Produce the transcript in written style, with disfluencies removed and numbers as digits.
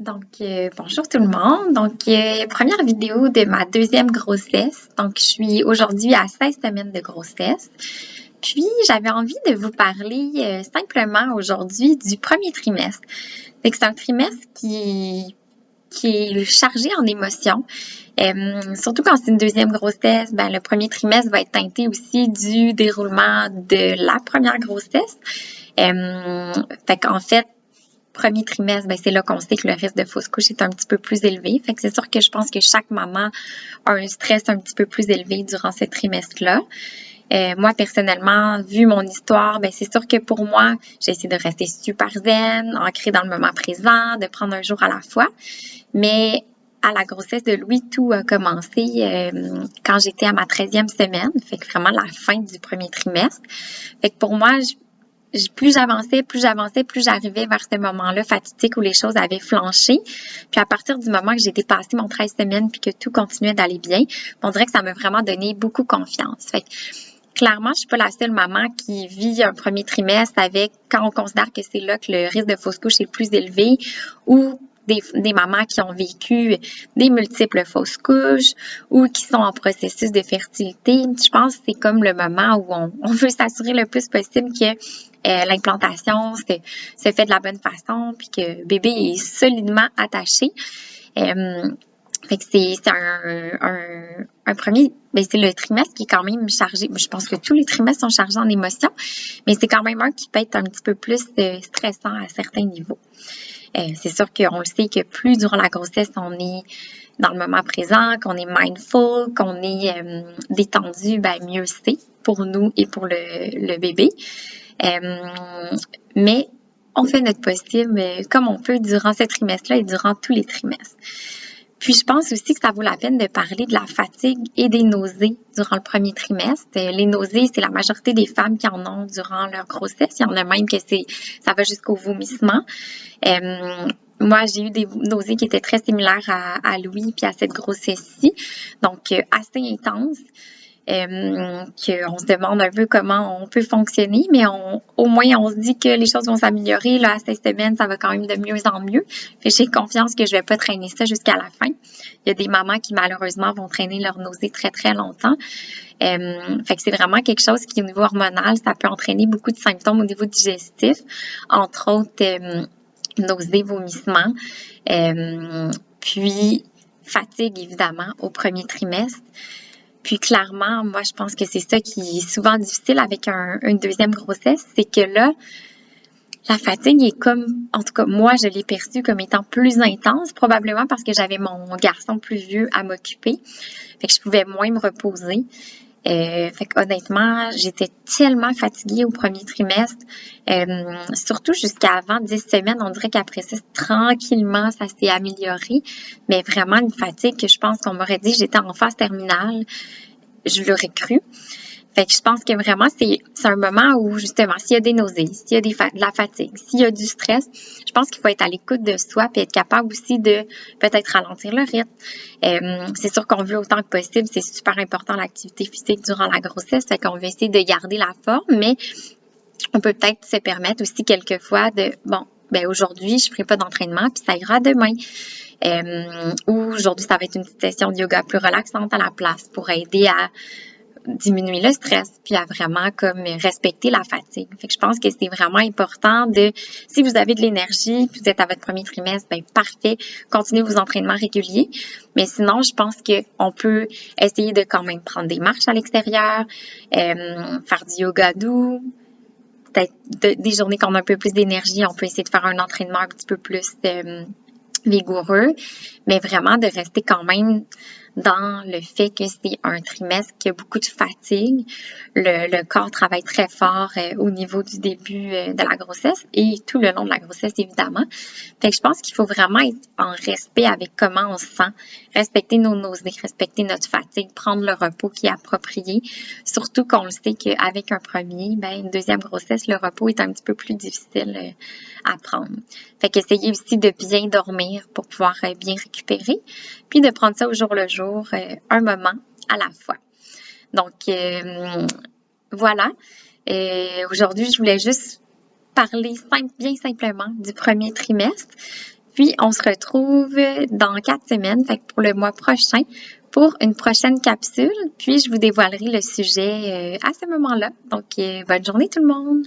Bonjour tout le monde. Première vidéo de ma deuxième grossesse. Donc, je suis aujourd'hui à 16 semaines de grossesse. Puis, j'avais envie de vous parler simplement aujourd'hui du premier trimestre. C'est un trimestre qui est chargé en émotions. Surtout quand c'est une deuxième grossesse, le premier trimestre va être teinté aussi du déroulement de la première grossesse. Fait qu'en fait, premier trimestre, c'est là qu'on sait que le risque de fausse couche est un petit peu plus élevé. Fait que c'est sûr que je pense que chaque maman a un stress un petit peu plus élevé durant ce trimestre-là. Moi, personnellement, vu mon histoire, c'est sûr que pour moi, j'essaie de rester super zen, ancrée dans le moment présent, de prendre un jour à la fois. Mais à la grossesse de Louis, tout a commencé quand j'étais à ma 13e semaine. Fait que vraiment la fin du premier trimestre. Fait que pour moi, plus j'avançais, plus j'arrivais vers ce moment-là fatidique où les choses avaient flanché. Puis à partir du moment que j'ai dépassé mon 13 semaines puis que tout continuait d'aller bien, on dirait que ça m'a vraiment donné beaucoup confiance. Fait que clairement, je suis pas la seule maman qui vit un premier trimestre avec, quand on considère que c'est là que le risque de fausse couche est le plus élevé, ou des mamans qui ont vécu des multiples fausses couches ou qui sont en processus de fertilité. Je pense que c'est comme le moment où on veut s'assurer le plus possible que l'implantation se fait de la bonne façon puis que bébé est solidement attaché. Fait que c'est un premier, c'est le trimestre qui est quand même chargé. Je pense que tous les trimestres sont chargés en émotions, mais c'est quand même un qui peut être un petit peu plus stressant à certains niveaux. C'est sûr qu'on le sait que plus durant la grossesse, on est dans le moment présent, qu'on est mindful, qu'on est détendu, mieux c'est pour nous et pour le bébé. Mais on fait notre possible comme on peut durant ce trimestre-là et durant tous les trimestres. Puis, je pense aussi que ça vaut la peine de parler de la fatigue et des nausées durant le premier trimestre. Les nausées, c'est la majorité des femmes qui en ont durant leur grossesse. Il y en a même que ça va jusqu'au vomissement. Moi, j'ai eu des nausées qui étaient très similaires à Louis puis à cette grossesse-ci. Donc, assez intenses. Qu'on se demande un peu comment on peut fonctionner, mais au moins on se dit que les choses vont s'améliorer. Là, à 16 semaines, ça va quand même de mieux en mieux. Fait que j'ai confiance que je vais pas traîner ça jusqu'à la fin. Il y a des mamans qui malheureusement vont traîner leur nausée très très longtemps. Fait que c'est vraiment quelque chose qui, au niveau hormonal, ça peut entraîner beaucoup de symptômes au niveau digestif, entre autres nausées, vomissements, puis fatigue évidemment au premier trimestre. Puis clairement, moi, je pense que c'est ça qui est souvent difficile avec une deuxième grossesse, c'est que là, la fatigue est comme, en tout cas, moi, je l'ai perçue comme étant plus intense, probablement parce que j'avais mon garçon plus vieux à m'occuper. Fait que je pouvais moins me reposer. Fait que honnêtement, j'étais tellement fatiguée au premier trimestre, surtout jusqu'à avant 10 semaines. On dirait qu'après ça, tranquillement, ça s'est amélioré. Mais vraiment une fatigue que je pense qu'on m'aurait dit, j'étais en phase terminale, je l'aurais cru. Fait que je pense que vraiment, c'est un moment où, justement, s'il y a des nausées, s'il y a de la fatigue, s'il y a du stress, je pense qu'il faut être à l'écoute de soi puis être capable aussi de peut-être ralentir le rythme. C'est sûr qu'on veut autant que possible, c'est super important l'activité physique durant la grossesse, fait qu'on veut essayer de garder la forme, mais on peut peut-être se permettre aussi quelquefois aujourd'hui, je ne ferai pas d'entraînement puis ça ira demain. Ou aujourd'hui, ça va être une petite session de yoga plus relaxante à la place pour aider à diminuer le stress, puis à vraiment comme respecter la fatigue. Fait que je pense que c'est vraiment important si vous avez de l'énergie, puis vous êtes à votre premier trimestre, parfait, continuez vos entraînements réguliers. Mais sinon, je pense qu'on peut essayer de quand même prendre des marches à l'extérieur, faire du yoga doux, peut-être des journées qu'on a un peu plus d'énergie, on peut essayer de faire un entraînement un petit peu plus vigoureux, mais vraiment de rester quand même dans le fait que c'est un trimestre qui a beaucoup de fatigue. Le corps travaille très fort au niveau du début de la grossesse et tout le long de la grossesse, évidemment. Fait que je pense qu'il faut vraiment être en respect avec comment on se sent, respecter nos nausées, respecter notre fatigue, prendre le repos qui est approprié. Surtout qu'on le sait qu'avec un premier, une deuxième grossesse, le repos est un petit peu plus difficile à prendre. Fait qu'essayez aussi de bien dormir pour pouvoir bien récupérer, puis de prendre ça au jour le jour, un moment à la fois. Donc, voilà. Aujourd'hui, je voulais juste parler bien simplement du premier trimestre. Puis, on se retrouve dans 4 semaines, fait que pour le mois prochain, pour une prochaine capsule. Puis, je vous dévoilerai le sujet à ce moment-là. Donc, bonne journée tout le monde!